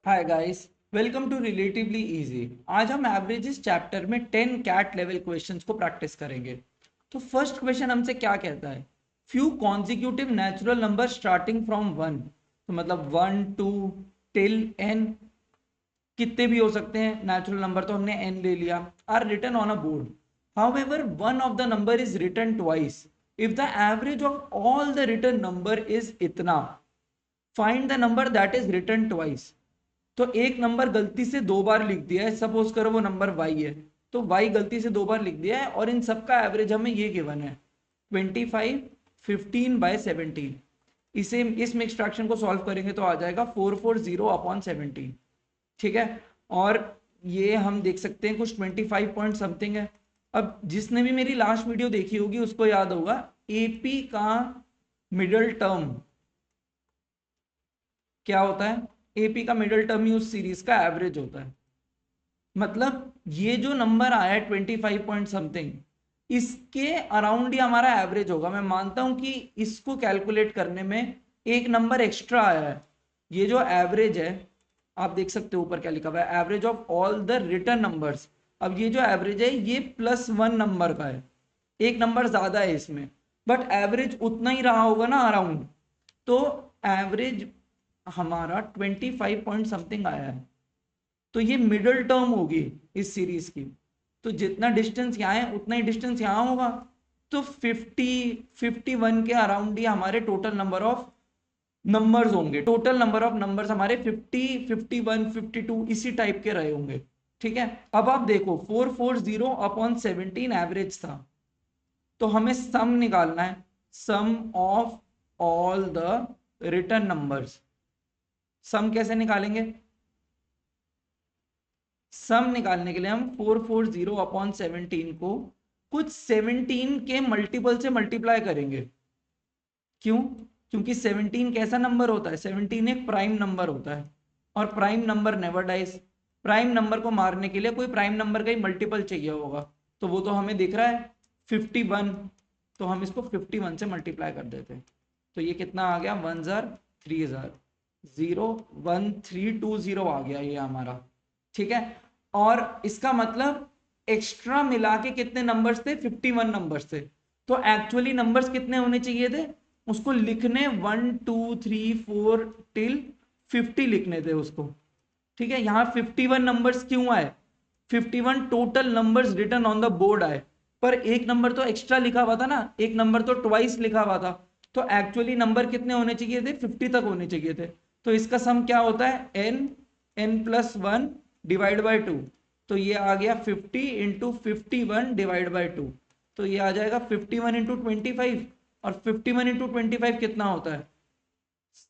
Hi guys, welcome to Relatively Easy. आज हम averages chapter में 10 कैट लेवल क्वेश्चंस को प्रैक्टिस करेंगे। तो फर्स्ट क्वेश्चन हमसे क्या कहता है, few consecutive natural number starting from 1, तो मतलब 1 2 टिल n, कितने भी हो सकते हैं नेचुरल नंबर, तो हमने n ले लिया, are written on a board. However one of the number is written twice if the average of all the written number is इतना, find the number that is written twice. तो एक number गलती से दो बार लिख दिया है, सपोज करो वो नंबर y है, तो y गलती से दो बार लिख दिया है और इन सबका एवरेज हमें ये गिवन है 25 15/17। इसे इस मिक्स फ्रैक्शन को सॉल्व करेंगे तो आ जाएगा 440/17। ठीक है, और ये हम देख सकते हैं कुछ 25 पॉइंट समथिंग है। अब जिसने भी मेरी लास्ट वीडियो देखी होगी उसको याद होगा एपी का मिडल टर्म क्या होता है। एपी का मिडल टर्म ही उस सीरीज का एवरेज होता है। मतलब ये जो नंबर आया है 25 पॉइंट समथिंग, इसके अराउंड ही हमारा एवरेज होगा। मैं मानता हूं कि इसको कैलकुलेट करने में एक नंबर एक्स्ट्रा आया है। ये जो एवरेज है, आप देख सकते हो ऊपर क्या लिखा हुआ है, average of all the return numbers. अब ये जो एवरेज है ये +1 नंबर का है, एक नंबर ज्यादा है इसमें, बट एवरेज उतना ही रहा होगा ना अराउंड। तो एवरेज हमारा 25 पॉइंट समथिंग आया है, तो ये मिडिल टर्म होगी इस सीरीज की। तो जितना डिस्टेंस यहाँ है उतना ही डिस्टेंस यहाँ होगा। तो 51 के अराउंड ही हमारे टोटल नंबर ऑफ नंबर्स होंगे। टोटल नंबर ऑफ नंबर्स हमारे 50 51 52 इसी टाइप के रहे होंगे। ठीक है, अब आप देखो 440/17 एवरेज था, तो हमें सम निकालना है, sum of all the return numbers. Sum कैसे निकालेंगे? सम निकालने के लिए हम 440/17 को कुछ 17 के मल्टीपल से मल्टीप्लाई करेंगे। क्यों? क्योंकि 17 कैसा नंबर होता है, 17 एक प्राइम नंबर होता है, और prime number never dies. Prime number को मारने के लिए कोई प्राइम नंबर का ही मल्टीपल चाहिए होगा, तो वो तो हमें दिख रहा है 51, तो हम इसको 51 से मल्टीप्लाई कर देते हैं। तो ये कितना आ गया, 1,000 01320 आ गया ये हमारा। ठीक है, और इसका मतलब एक्स्ट्रा मिला के कितने नंबर्स थे, 51 नंबर्स थे। तो एक्चुअली नंबर्स कितने होने चाहिए थे, उसको लिखने 1 2 3 4 टिल 50 लिखने थे उसको। ठीक है, यहाँ 51 नंबर्स क्यों आए, 51 total numbers written on the board आए, पर एक नंबर तो एक्स्ट्रा लिखा हुआ था ना, एक नंबर तो ट्वाइस लिखा हुआ था। तो एक्चुअली नंबर कितने होने चाहिए थे, 50 तक होने चाहिए थे। तो इसका सम क्या होता है, n+1 डिवाइड बाई 2। तो ये आ गया 50 इंटू 51/2। तो ये आ जाएगा 51 इंटू 25, और 51 इंटू 25 कितना होता है,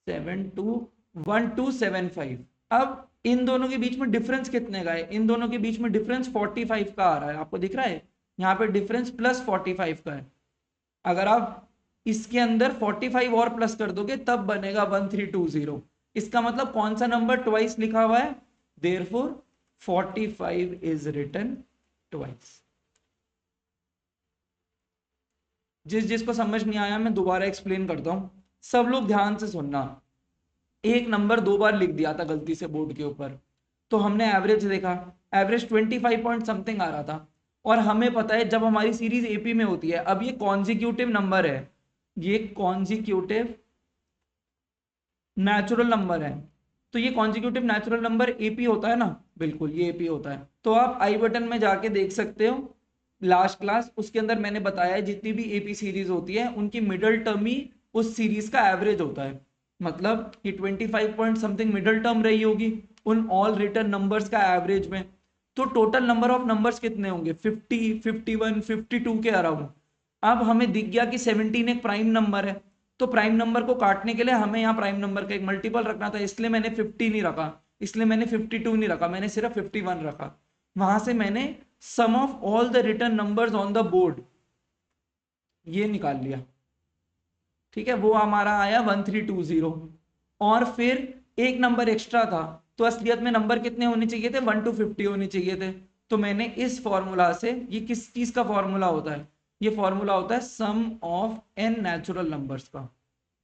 1275। अब इन दोनों के बीच में डिफरेंस कितने का है, इन दोनों के बीच में डिफरेंस 45 का आ रहा है, आपको दिख रहा है यहाँ पे डिफरेंस +45 का है। अगर आप इसके अंदर 45 और प्लस कर दोगे तब बनेगा 1320। इसका मतलब कौन सा नंबर ट्वाइस लिखा हुआ है, देयरफॉर 45 इज रिटन ट्वाइस। जिस जिसको समझ नहीं आया मैं दोबारा एक्सप्लेन करता हूं, सब लोग ध्यान से सुनना। एक नंबर दो बार लिख दिया था गलती से बोर्ड के ऊपर, तो हमने एवरेज देखा, एवरेज 25 पॉइंट समथिंग आ रहा था, और हमें पता है जब हमारी सीरीज एपी में होती है, अब ये कॉन्जिक्यूटिव नंबर है, ये कॉन्जिक्यूटिव नेचुरल नंबर है, तो ये कॉन्जिक्यूटिव नेचुरल नंबर एपी होता है ना, बिल्कुल ये एपी होता है। तो आप आई बटन में जाके देख सकते हो लास्ट क्लास, उसके अंदर मैंने बताया है जितनी भी एपी सीरीज होती है उनकी मिडल टर्म ही उस सीरीज का एवरेज होता है। मतलब ये 25 पॉइंट समथिंग मिडल टर्म रही होगी उन ऑल रिटर्न नंबर्स का एवरेज में। तो टोटल नंबर ऑफ नंबर्स कितने होंगे, 50 51 52 के अराउंड। अब हमें दिख गया कि 17 एक प्राइम नंबर है, तो प्राइम नंबर को काटने के लिए हमें यहाँ प्राइम नंबर का एक मल्टीपल रखना था, इसलिए मैंने 50 नहीं रखा, इसलिए मैंने 52 नहीं रखा, मैंने सिर्फ 51 रखा। वहां से मैंने sum of all the return numbers on the board ये निकाल लिया। ठीक है, वो हमारा आया 1320, और फिर एक नंबर एक्स्ट्रा था, तो असलियत में नंबर कितने होने चाहिए थे, 1 to 50 होने चाहिए थे। तो मैंने इस फॉर्मूला से, ये किस चीज का फॉर्मूला होता है, ये फॉर्मूला होता है sum of n natural numbers का।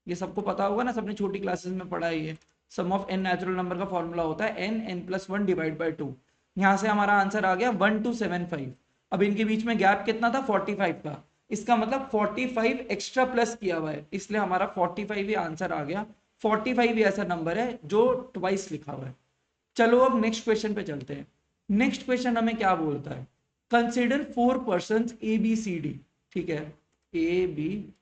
ये सबको पता होगा ना, सबने छोटी क्लासेस में पढ़ा है ये। सम ऑफ n नेचुरल नंबर का फॉर्मूला होता है n+1 डिवाइड बाई 2। यहाँ से हमारा आंसर आ गया 1275। अब इनके बीच में गैप कितना था 45 का, इसका मतलब 45 एक्स्ट्रा प्लस किया हुआ है, इसलिए हमारा 45 ही आंसर आ गया। 45 ही ऐसा नंबर है जो ट्वाइस लिखा हुआ है। चलो अब नेक्स्ट क्वेश्चन पे चलते हैं। नेक्स्ट क्वेश्चन हमें क्या बोलता है, consider 4 person A B C D. ठीक है, A B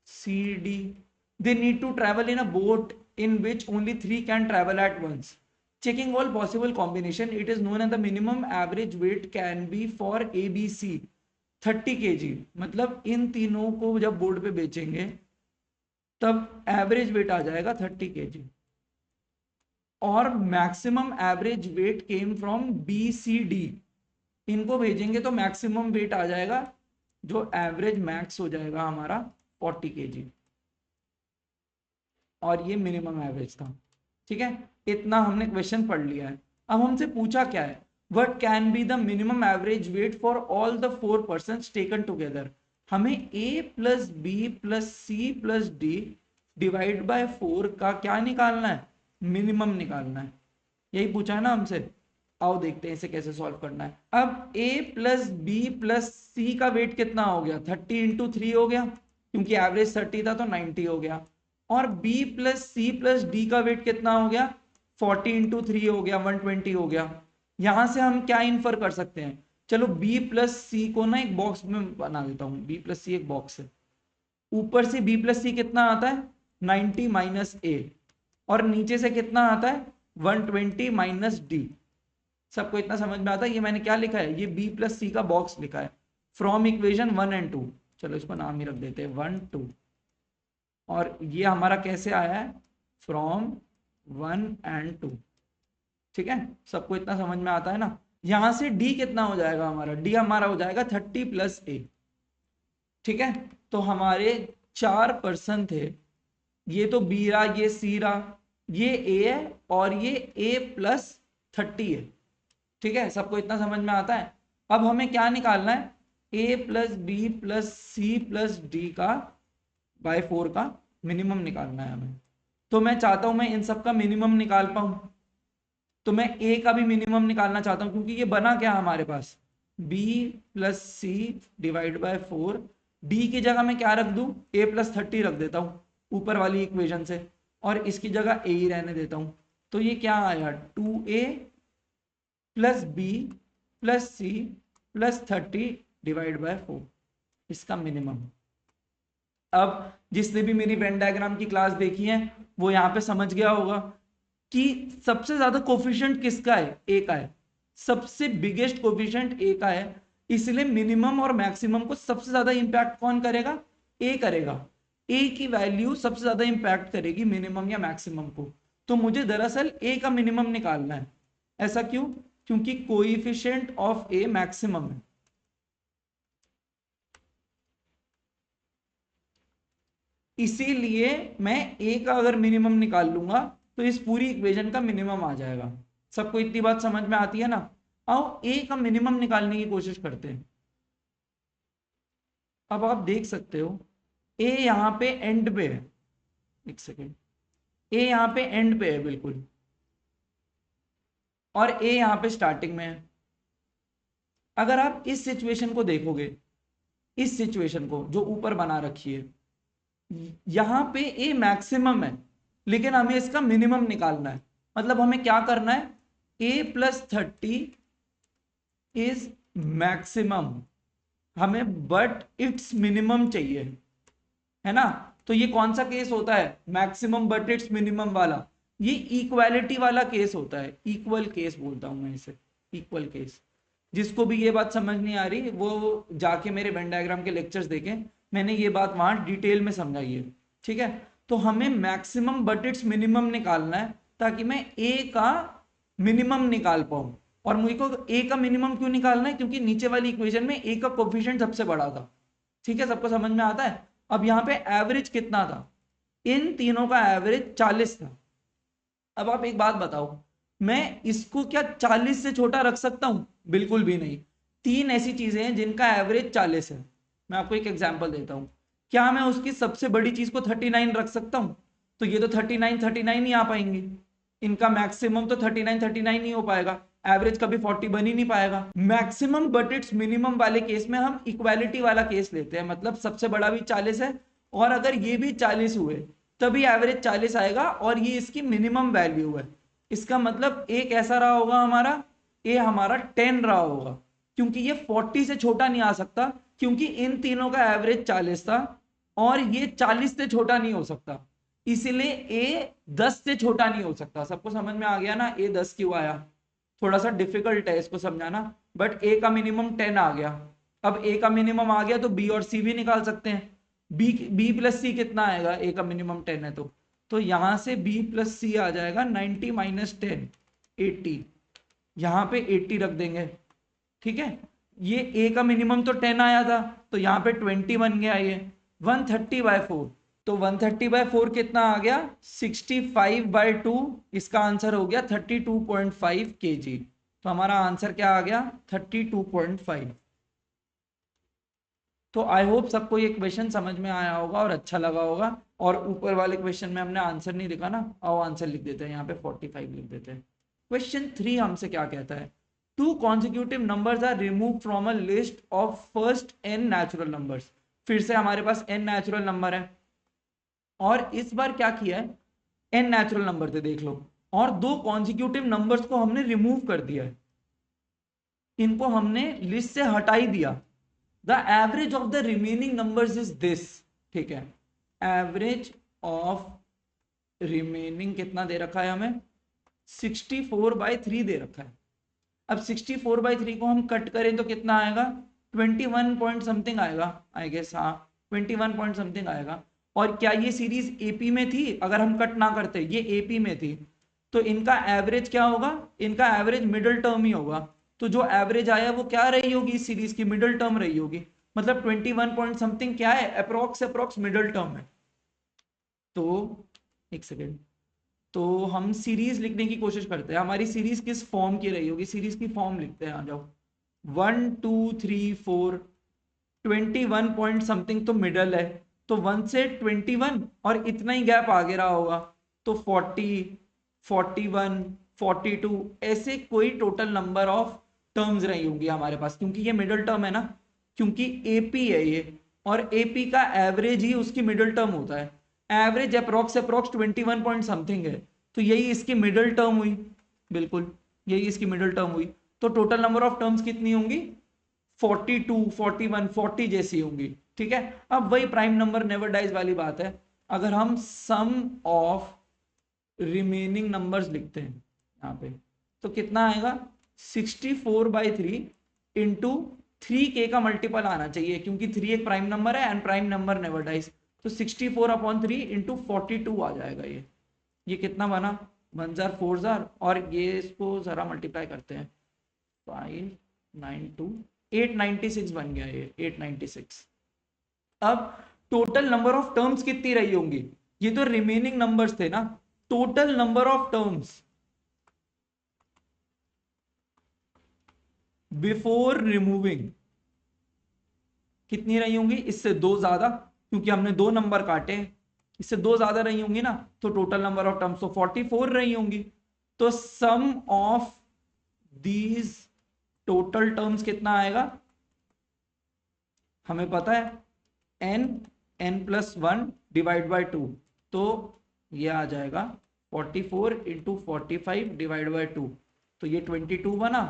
C D, they need to travel in a boat in which only 3 can travel at once. Checking all possible combination, it is known as the minimum average weight can be for ABC 30 kg। मतलब इन तीनों को जब board पे बेचेंगे तब average weight आ जाएगा 30 kg, और maximum average weight came from BCD। इनको भेजेंगे तो मैक्सिमम वेट आ जाएगा, जो एवरेज मैक्स हो जाएगा हमारा 40 kg, और ये मिनिमम एवरेज था। ठीक है, इतना हमने क्वेश्चन पढ़ लिया है। अब हमसे पूछा क्या है, what can be the minimum average weight for all the 4 persons taken together. हमें A+B+C+D डिवाइड बाय 4 का क्या निकालना है, मिनिमम निकालना है। यही पूछा है ना हमसे। आओ देखते हैं इसे कैसे सॉल्व करना है। अब A+B+C का वेट कितना हो गया, 30 इंटू 3 हो गया, क्योंकि एवरेज 30 था तो 90 हो गया। और B+C+D का वेट कितना हो गया, 40 इंटू 3 हो गया, 120 हो गया। यहां से हम क्या इन्फर कर सकते हैं, चलो B+C को ना एक बॉक्स में बना देता हूं, B+C एक बॉक्स है, ऊपर से B+C कितना आता है 90 माइनस A, और नीचे से कितना आता है 120 माइनस D। सबको इतना समझ में आता है। ये मैंने क्या लिखा है, ये B+C का बॉक्स लिखा है फ्रॉम इक्वेशन 1 एंड 2। चलो इसको नाम ही रख देते हैं 1 2, और ये हमारा कैसे आया है, फ्रॉम 1 एंड 2। ठीक है, सबको इतना समझ में आता है ना। यहां से D कितना हो जाएगा हमारा, D हमारा हो जाएगा 30 प्लस A। ठीक है, तो हमारे 4 पर्सन थे, ये तो B रहा, ये C रहा, ये A है, और ये A+30 है। ठीक है, सबको इतना समझ में आता है। अब हमें क्या निकालना है, A+B+C+D का बाय 4 का मिनिमम निकालना है हमें। तो मैं चाहता हूं मैं इन सब का मिनिमम निकाल पाऊं, तो मैं A का भी मिनिमम निकालना चाहता हूं, क्योंकि ये बना क्या हमारे पास B+C डिवाइड बाय 4। D की जगह मैं क्या रख दूं, A+30 रख देता हूं ऊपर वाली इक्वेशन से, और इसकी जगह A ही रहने देता हूं। तो ये क्या आया, 2A + B + C + 30 divide by 4, इसका मिनिमम। अब जिसने भी मेरी वेन डायग्राम की क्लास देखी है वो यहाँ पे समझ गया होगा कि सबसे ज्यादा कोफिशिएंट किसका है, ए का है। सबसे बिगेस्ट कोफिशिएंट ए का है, इसलिए मिनिमम और मैक्सिमम को सबसे ज्यादा इंपैक्ट कौन करेगा, ए करेगा। ए की वैल्यू सबसे ज्यादा इंपैक्ट करेगी मिनिमम या मैक्सिमम को। तो मुझे दरअसल ए का मिनिमम निकालना है। ऐसा क्यों, क्योंकि कोएफिशिएंट ऑफ ए मैक्सिमम है। इसीलिए मैं ए का अगर मिनिमम निकाल लूंगा तो इस पूरी इक्वेशन का मिनिमम आ जाएगा। सबको इतनी बात समझ में आती है ना। आओ ए का मिनिमम निकालने की कोशिश करते हैं। अब आप देख सकते हो ए यहां पे एंड पे है, एक सेकेंड, ए यहां पे एंड पे है बिल्कुल, और ए यहां पे स्टार्टिंग में है। अगर आप इस सिचुएशन को देखोगे, इस सिचुएशन को जो ऊपर बना रखी है, यहां पे ए मैक्सिमम है, लेकिन हमें इसका मिनिमम निकालना है। मतलब हमें क्या करना है, A+30 इज मैक्सिमम हमें, बट इट्स मिनिमम चाहिए, है ना। तो ये कौन सा केस होता है, मैक्सिमम बट इट्स मिनिमम वाला। ये इक्वालिटी वाला केस होता है, इक्वल केस बोलता हूं मैं इसे, इक्वल केस। जिसको भी ये बात समझ नहीं आ रही वो जाके मेरे वेन डायग्राम के लेक्चर्स देखें, मैंने ये बात वहां डिटेल में समझाई है। ठीक है, तो हमें मैक्सिमम बट इट्स मिनिमम निकालना है ताकि मैं ए का मिनिमम निकाल पाऊं। और मुझे को ए का मिनिमम क्यों निकालना है, क्योंकि नीचे वाली इक्वेशन में ए का कोफिशिएंट सबसे बड़ा था। ठीक है, सबको समझ में आता है। अब यहाँ पे एवरेज कितना था, इन तीनों का एवरेज 40 था। अब आप एक बात बताओ, मैं इसको क्या 40 से छोटा रख सकता हूं, बिल्कुल भी नहीं। तीन ऐसी चीजें हैं जिनका एवरेज 40 है। मैं आपको एक एग्जांपल देता हूं, क्या मैं उसकी सबसे बड़ी चीज को 39 रख सकता हूं, तो ये तो 39 39 ही आ पाएंगे। इनका मैक्सिमम तो 39 नहीं हो पाएगा, एवरेज कभी 40 बन ही नहीं पाएगा मैक्सिमम, बट इट्स मिनिमम वाले केस में हम इक्वालिटी वाला केस लेते हैं, मतलब सबसे बड़ा भी 40 है और अगर ये भी 40 हुए तभी एवरेज 40 आएगा और ये इसकी मिनिमम वैल्यू है। इसका मतलब ए कैसा रहा होगा हमारा, ए हमारा 10 रहा होगा, क्योंकि ये 40 से छोटा नहीं आ सकता, क्योंकि इन तीनों का एवरेज 40 था और ये 40 से छोटा नहीं हो सकता, इसीलिए ए 10 से छोटा नहीं हो सकता। सबको समझ में आ गया ना, ए 10 क्यों आया, थोड़ा सा डिफिकल्ट है इसको समझाना, बट ए का मिनिमम 10 आ गया। अब ए का मिनिमम आ गया तो बी और सी भी निकाल सकते हैं, बी प्लस सी कितना आएगा, ए का मिनिमम 10 है तो यहां से बी प्लस सी आ जाएगा 90 माइनस 10 80, यहां पे 80 रख देंगे, ठीक है। ये ए का मिनिमम तो 10 आया था तो यहाँ पे 20 बन गया, ये 130/4, तो 130/4 कितना आ गया 65/2, इसका आंसर हो गया 32.5 kg। तो हमारा आंसर क्या आ गया 32.5। तो आई होप सबको ये क्वेश्चन समझ में आया होगा और अच्छा लगा होगा। और ऊपर वाले क्वेश्चन में हमने आंसर नहीं लिखा ना, आओ आंसर लिख देते हैं, यहाँ पे 45 लिख देते हैं। क्वेश्चन 3 हमसे क्या कहता है, two consecutive numbers are remove from a list of first n natural numbers. फिर से हमारे पास n नेचुरल नंबर है और इस बार क्या किया है, n नेचुरल नंबर थे देख लो, और दो कॉन्सिक्यूटिव नंबर्स को हमने रिमूव कर दिया है, इनको हमने लिस्ट से हटा ही दिया। The average of the remaining numbers is this, ठीक है, एवरेज ऑफ रिमेनिंग कितना दे रखा है हमें 64/3 दे रखा है। अब 64/3 को हम कट करें तो कितना आएगा 21 पॉइंट समथिंग आएगा, आई गेस, हाँ 21 पॉइंट समथिंग आएगा। और क्या ये सीरीज एपी में थी, अगर हम कट ना करते ये एपी में थी, तो इनका एवरेज क्या होगा, इनका एवरेज मिडिल टर्म ही होगा, तो जो एवरेज आया वो क्या रही होगी इस सीरीज की, मिडिल टर्म रही होगी, मतलब 21 पॉइंट समथिंग क्या है, अप्रोक्स मिडिल टर्म है। तो एक सेकेंड, तो हम सीरीज लिखने की कोशिश करते हैं, हमारी सीरीज किस फॉर्म की रही होगी, सीरीज की फॉर्म लिखते हैं, आ जाओ 1 2 3 4 21 पॉइंट समथिंग तो मिडल है, तो 1 से 21 और इतना ही गैप आगे रहा होगा, तो 40 41 42 ऐसे कोई टोटल नंबर ऑफ टर्म्स रही होंगी हमारे पास, क्योंकि ये मिडिल टर्म है ना, क्योंकि एपी है ये, और एपी का एवरेज ही उसकी मिडिल टर्म होता है, एवरेज अप्रोक्स 21 पॉइंट समथिंग है, तो यही इसकी मिडिल टर्म हुई, बिल्कुल यही इसकी मिडिल टर्म हुई। तो टोटल नंबर ऑफ टर्म्स कितनी होंगी 42 41 40 जैसी होंगी, ठीक है। अब वही प्राइम नंबर नेवर डाइज वाली बात है, अगर हम सम ऑफ रिमेनिंग नंबर्स लिखते हैं यहाँ पे तो कितना आएगा 64/3 इंटू 3k का मल्टीपल आना चाहिए, क्योंकि 3 एक प्राइम नंबर है and prime number never dies, तो 64/3 इंटू 42 आ जाएगा। ये कितना बना 1 जार 4 जार, और ये इसको जरा मल्टीप्लाई करते हैं 592 896 बन गया, ये 896। अब टोटल नंबर ऑफ टर्म्स कितनी रही होंगी, ये तो रिमेनिंग नंबर्स थे ना, total number of terms before removing कितनी रही होंगी, इससे दो ज्यादा, क्योंकि हमने दो नंबर काटे, इससे दो ज्यादा रही होंगी ना, तो टोटल नंबर ऑफ टर्म्स तो 44 रही होंगी। तो सम ऑफ दीज टोटल टर्म्स कितना आएगा, हमें पता है n+1 डिवाइड बाय 2, तो ये आ जाएगा 44 इंटू 45 डिवाइड बाय 2, तो ये 22 बना,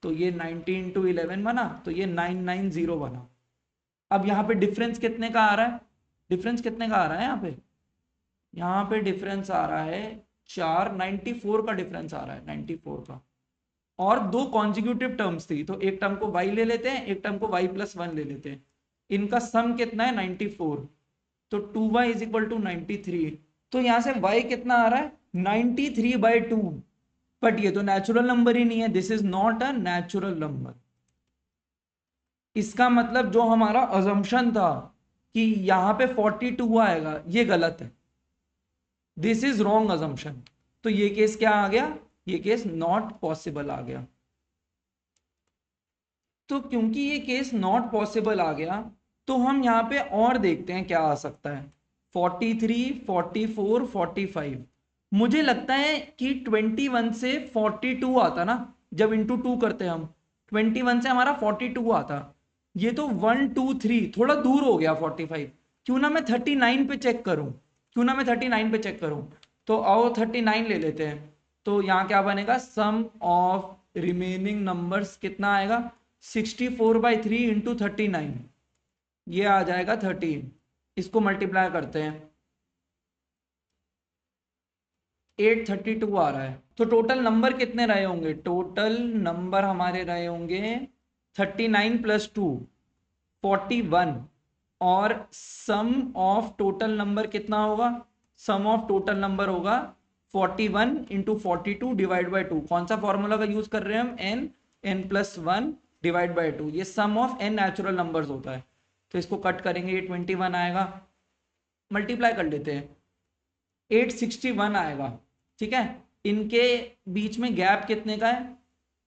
तो ये 90 इंटू 11 बना, तो ये 990 बना। अब यहाँ पे डिफरेंस कितने का आ रहा है, डिफरेंस कितने का आ रहा है यहाँ पे डिफरेंस आ रहा है 94 का डिफरेंस आ रहा है, 94 का। और दो कॉन्जिक्यूटिव टर्म्स थी, तो एक टर्म को y ले लेते हैं, एक टर्म को y+1 ले लेते हैं, इनका सम कितना है 94, तो 2y इज इक्वल टू 93, तो यहां से y कितना आ रहा है 93/2, बट ये तो नेचुरल नंबर ही नहीं है, this is not a natural number. इसका मतलब जो हमारा अजम्पशन था कि यहां पे 42 आएगा, ये गलत है, दिस इज रॉन्ग अजम्पशन, तो ये केस क्या आ गया, ये केस नॉट पॉसिबल आ गया। तो क्योंकि ये केस नॉट पॉसिबल आ गया, तो हम यहाँ पे और देखते हैं क्या आ सकता है, 43 44 45, मुझे लगता है कि 21 से 42 आता ना, जब इंटू 2 करते हैं हम, 21 से हमारा 42 आता। ये तो 1 2 3 थोड़ा दूर हो गया 45। क्यों ना मैं 39 पे चेक करूं, तो आओ 39 ले लेते हैं। तो यहाँ क्या बनेगा, सम ऑफ रिमेनिंग नंबर्स कितना आएगा, 64/3 इंटू 39, ये आ जाएगा 13। इसको मल्टीप्लाई करते हैं, 832 आ रहा है। तो टोटल नंबर कितने रहे होंगे, टोटल नंबर हमारे रहे होंगे 39 + 2 41। और सम ऑफ टोटल नंबर कितना होगा, सम ऑफ टोटल नंबर होगा 41 इंटू 42 डिवाइड बाई 2। कौन सा फॉर्मूला का यूज कर रहे हैं हम, n+1 डिवाइड बाई 2। ये सम ऑफ n नेचुरल नंबर्स होता है। तो इसको कट करेंगे, ये 21 आएगा, मल्टीप्लाई कर लेते हैं, 861 आएगा। ठीक है, इनके बीच में गैप कितने का है,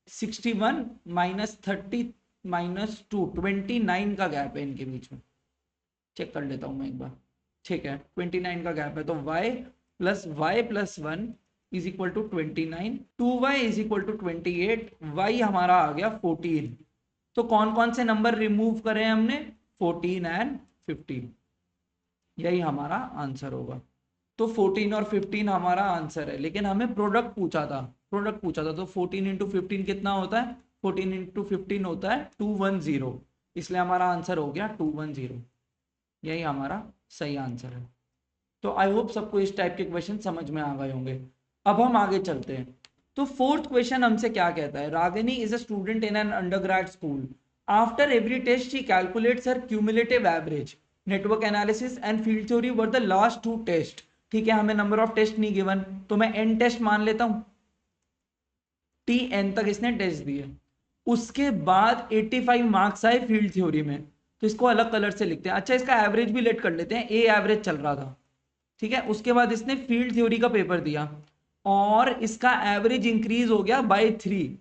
61 -30 -2 29 का गैप है इनके बीच में। चेक कर लेता हूं मैं एक बार। ठीक है, 29 का गैप है। तो y + y+1 is equal to 29, 2y is equal to 28, y हमारा आ गया 14। तो कौन कौन से नंबर रिमूव करें हमने, 14 एंड 15, यही हमारा आंसर होगा। तो 14 और 15 हमारा आंसर है, लेकिन हमें प्रोडक्ट पूछा था, तो 14 इंटू 15 कितना होता है, 14 इंटू 15 होता है 210, इसलिए हमारा आंसर हो गया 210, यही हमारा सही आंसर है। तो आई होप सबको इस टाइप के क्वेश्चन समझ में आ गए होंगे। अब हम आगे चलते हैं। तो फोर्थ क्वेश्चन हमसे क्या कहता है, Ragini is a student in an undergrad school, after every test she calculates her cumulative average, network analysis and field theory were the last 2 test. ठीक है, हमें नंबर ऑफ टेस्ट नहीं गिवन, तो मैं n टेस्ट मान लेता हूं, tn तक इसने टेस्ट दिए। उसके बाद 85 मार्क्स आए फील्ड थ्योरी में, तो इसको अलग कलर से लिखते हैं। अच्छा, इसका एवरेज भी लेट कर लेते हैं, ए एवरेज चल रहा था। ठीक है, उसके बाद इसने फील्ड थ्योरी का पेपर दिया और इसका एवरेज इंक्रीज हो गया बाय 3।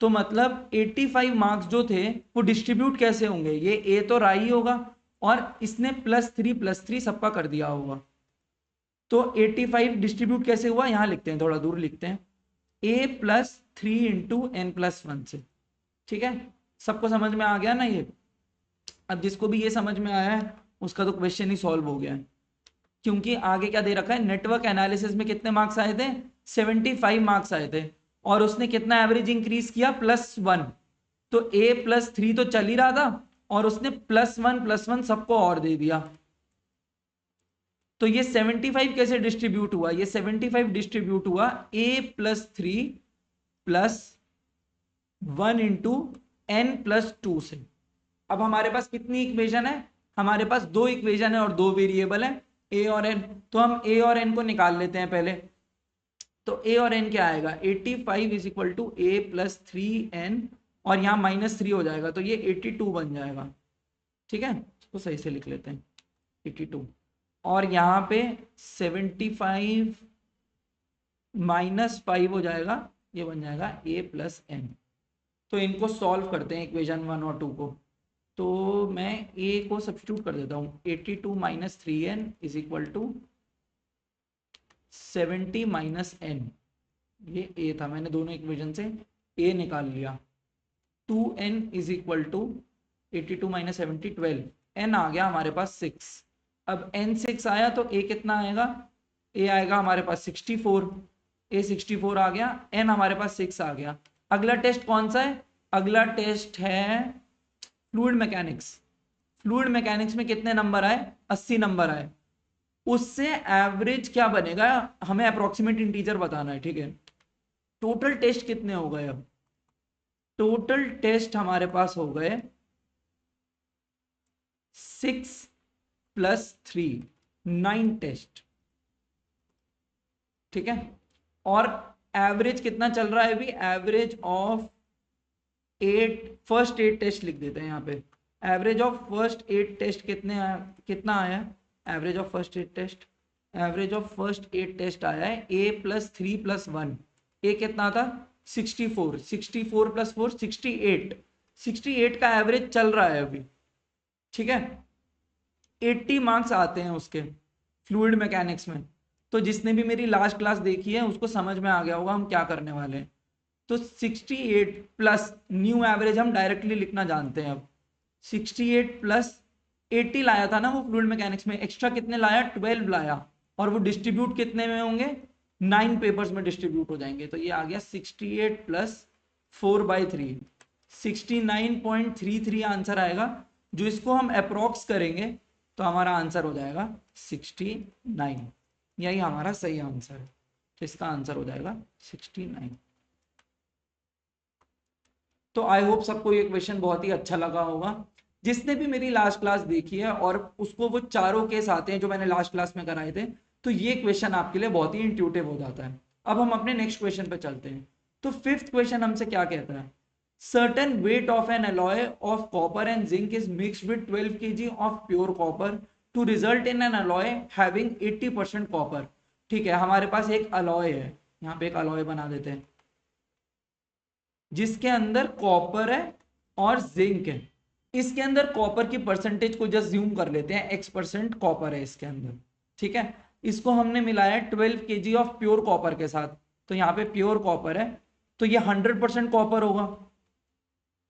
तो मतलब 85 मार्क्स जो थे वो डिस्ट्रीब्यूट कैसे होंगे, ये ए तो रहा ही होगा और इसने +3 सबका कर दिया होगा। तो 85 डिस्ट्रीब्यूट कैसे हुआ, यहां लिखते हैं, थोड़ा दूर लिखते हैं, a+3 इंटू n+1 से। ठीक है, सबको समझ में आ गया ना ये। अब जिसको भी ये समझ में आया है उसका तो क्वेश्चन ही सॉल्व हो गया है, क्योंकि आगे क्या दे रखा है, नेटवर्क एनालिसिस में कितने मार्क्स आए थे, 75 मार्क्स आए थे और उसने कितना एवरेज इंक्रीज किया, +1। तो a+3 तो चल ही रहा था और उसने +1 सबको और दे दिया। तो ये 75 कैसे डिस्ट्रीब्यूट हुआ, ये 75 डिस्ट्रीब्यूट हुआ a+3 +1 इंटू n+2 से। अब हमारे पास कितनी इक्वेशन है, हमारे पास 2 इक्वेशन है और 2 वेरिएबल है a और n। तो हम a और n को निकाल लेते हैं पहले। तो a और n क्या आएगा, 85 इज इक्वल टू a+3n और यहाँ -3 हो जाएगा, तो ये 82 बन जाएगा। ठीक है, इसको सही से लिख लेते हैं, 82। और यहाँ पे 75 -5 हो जाएगा, ये बन जाएगा a+n। तो इनको सॉल्व करते हैं इक्वेशन 1 और 2 को। तो मैं a को सब्स्टिट्यूट कर देता हूँ, 82 - 3n is equal to 70 - n, ये a था, मैंने दोनों इक्वेशन से a निकाल लिया। 2n is equal to 82 - 70 12, n आ गया हमारे पास 6। अब n 6 आया तो a कितना आएगा, a आएगा हमारे पास 64, a 64 आ गया, n हमारे पास 6 आ गया। अगला टेस्ट कौन सा है, अगला टेस्ट है फ्लूइड मैकेनिक्स। फ्लूइड मैकेनिक्स में कितने नंबर आए, 80 नंबर आए। उससे एवरेज क्या बनेगा, हमें अप्रोक्सीमेट इंटीजर बताना है। ठीक है, टोटल टेस्ट कितने हो गए, अब टोटल टेस्ट हमारे पास हो गए 6 + 3 9 टेस्ट। ठीक है, और एवरेज कितना चल रहा है अभी, एवरेज ऑफ 8 फर्स्ट 8 टेस्ट लिख देते हैं यहाँ पे। एवरेज ऑफ फर्स्ट 8 टेस्ट कितना आया, average of first 8 test, average of first 8 test आया है a+3 + 1। ए कितना था, 64, 64 + 4 68, 68 का एवरेज चल रहा है अभी। ठीक है, 80 मार्क्स आते हैं उसके फ्लूइड मैकेनिक्स में। तो जिसने भी मेरी लास्ट क्लास देखी है उसको समझ में आ गया होगा हम क्या करने वाले हैं। तो 68 प्लस न्यू एवरेज हम डायरेक्टली लिखना जानते हैं। अब 68 प्लस 80 लाया था ना वो फ्लूइड मैकेनिक्स में, एक्स्ट्रा कितने लाया, 12 लाया, और वो डिस्ट्रीब्यूट कितने में होंगे, 9 पेपर्स में डिस्ट्रीब्यूट हो जाएंगे। तो ये आ गया 68 प्लस 4/3, 69.33 आंसर आएगा। जो इसको हम अप्रोक्स करेंगे तो हमारा आंसर हो जाएगा 69। यही हमारा सही आंसर है। तो इसका आंसर हो जाएगा 69। तो आई होप सबको ये क्वेश्चन बहुत ही अच्छा लगा होगा। जिसने भी मेरी लास्ट क्लास देखी है और उसको वो चारों केस आते हैं जो मैंने लास्ट क्लास में कराए थे, तो ये क्वेश्चन आपके लिए बहुत ही इंट्यूटिव हो जाता है। अब हम अपने नेक्स्ट क्वेश्चन पे चलते हैं। तो फिफ्थ क्वेश्चन हमसे क्या कहता है, certain weight of an alloy of copper and zinc is mixed with 12 kg of pure copper to result in an alloy having 80% copper. ठीक है, हमारे पास एक अलॉय है, यहाँ पे एक अलॉय बना देते हैं जिसके अंदर कॉपर है और जिंक है। इसके अंदर कॉपर की परसेंटेज को जस्ट ज्यूम कर लेते हैं, X% कॉपर है इसके अंदर। ठीक है, इसको हमने मिलाया 12 kg ऑफ प्योर कॉपर के साथ। तो यहाँ पे प्योर कॉपर है तो ये 100% कॉपर होगा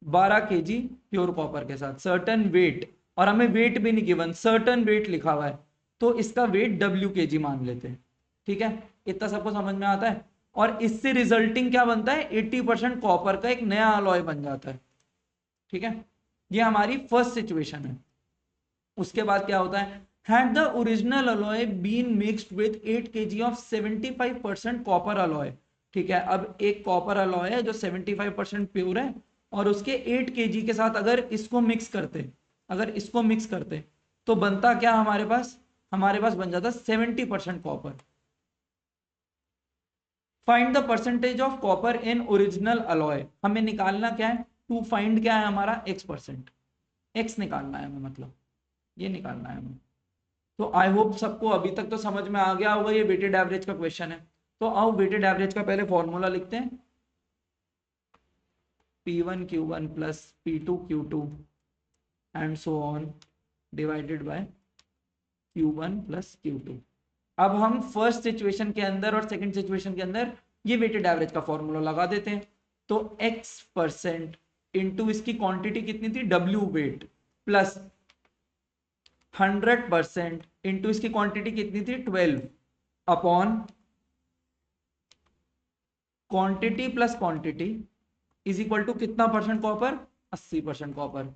12 kg प्योर कॉपर के साथ, सर्टन वेट, और हमें वेट भी नहीं गिवन, सर्टन वेट लिखा हुआ है, तो इसका वेट Wkg मान लेते हैं। ठीक है, इतना सबको समझ में आता है। और इससे रिजल्टिंग क्या बनता है, 80% कॉपर का एक नया अलॉय बन जाता है। ठीक है, ये हमारी फर्स्ट सिचुएशन है। उसके बाद क्या होता है, had the original alloy been mixed with 8 kg of 75% copper alloy. ठीक है, अब एक कॉपर अलॉय है जो 75% प्योर है और उसके 8 kg के साथ अगर इसको मिक्स करते, अगर इसको मिक्स करते तो बनता क्या हमारे पास बन जाता 70% copper. Find the percentage of copper in original alloy, हमें निकालना क्या है, टू फाइंड क्या है हमारा X%, X निकालना है हमें, मतलब ये निकालना है हमें। तो आई होप सबको अभी तक तो समझ में आ गया होगा ये वेटेड एवरेज का क्वेश्चन है। तो आओ वेटेड एवरेज का पहले फॉर्मूला लिखते हैं, P1Q1 plus P2Q2 and so on divided by Q1 plus Q2। अब हम फर्स्ट सिचुएशन के अंदर और सेकंड सिचुएशन के अंदर ये वेटेड एवरेज का फॉर्मूला लगा देते हैं। तो X% इंटू इसकी क्वांटिटी कितनी थी, W वेट, प्लस 100% इंटू इसकी क्वांटिटी कितनी थी 12 upon quantity plus quantity is equal to कितना परसेंट कॉपर, 80% कॉपर।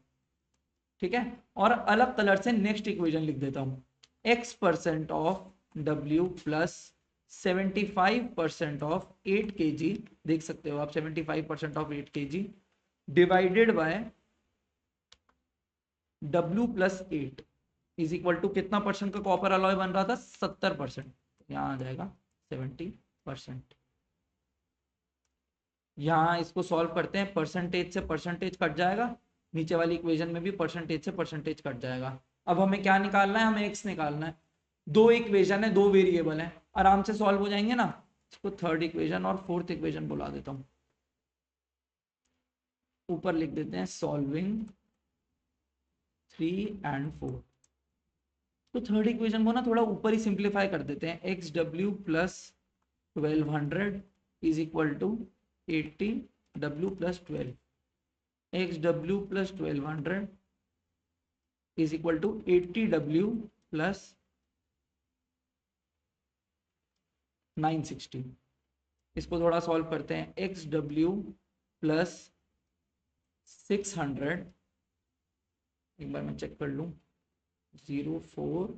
ठीक है, और अलग कलर से नेक्स्ट इक्वेशन लिख देता हूं, X% of W plus 75% of 8 kg, देख सकते हो आप 75% of 8 kg divided by W plus 8 is equal to कितना परसेंट का कॉपर अलॉय बन रहा था, 70%, यहाँ आ जाएगा 70%। यहाँ इसको सॉल्व करते हैं, परसेंटेज से परसेंटेज कट जाएगा, नीचे वाली इक्वेशन में भी परसेंटेज से परसेंटेज कट जाएगा। अब हमें क्या निकालना है, हमें एक्स निकालना है। दो इक्वेशन है, दो वेरिएबल है, आराम से सॉल्व हो जाएंगे ना। इसको थर्ड इक्वेशन और फोर्थ इक्वेशन बुला देता हूँ, ऊपर लिख देते हैं सॉल्विंग 3 एंड 4। तो थर्ड इक्वेशन को ना थोड़ा ऊपर ही सिंप्लीफाई कर देते हैं, X W plus 1200 is equal to 80 W plus 12, X W plus 1200 is equal to 80 W plus 960। इसको थोड़ा सॉल्व करते हैं, एक्स डब्ल्यू प्लस 600, एक बार मैं चेक कर लूँ, 04,